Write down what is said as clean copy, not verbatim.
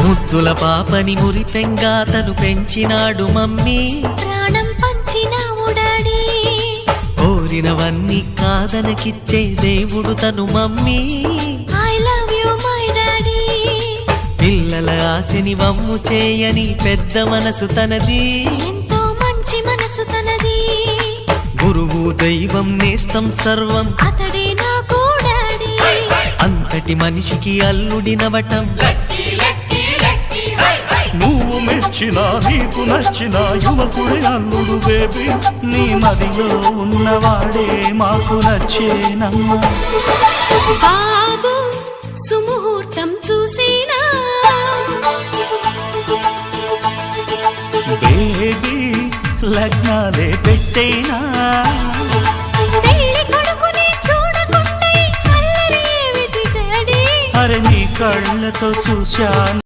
ముద్దుల పాపని మురిపెంగా తను పెంచినాడు మమ్మీ, ప్రాణం పంచినావు డాడీ. కోరినవన్నీ కాదనకిచ్చే దేవుడు తను mummy, I love you my daddy. పిల్లల ఆశని వమ్ము చేయని పెద్ద మనసు తనది, ఎంతో మంచి మనసు తనది. గురువు దైవం నేస్తం సర్వం అతడే నాకు డాడీ. అంతటి మనిషికి అల్లుడినవటం, నువ్వు మెచ్చిన నీకు నచ్చిన యువకుడే అల్లుడు బేబీ, నీ మదిలో ఉన్నవాడే మాకు నచ్చేనమ్మా. బాబు సుముహూర్తం చూసినా, బేబీ లగ్నాలే పెట్టేనా, పెళ్లి కొడుకుని చూడకుంటే అల్లరి ఏమిటి డాడీ. అరే నీ కళ్ళతో చూశాను.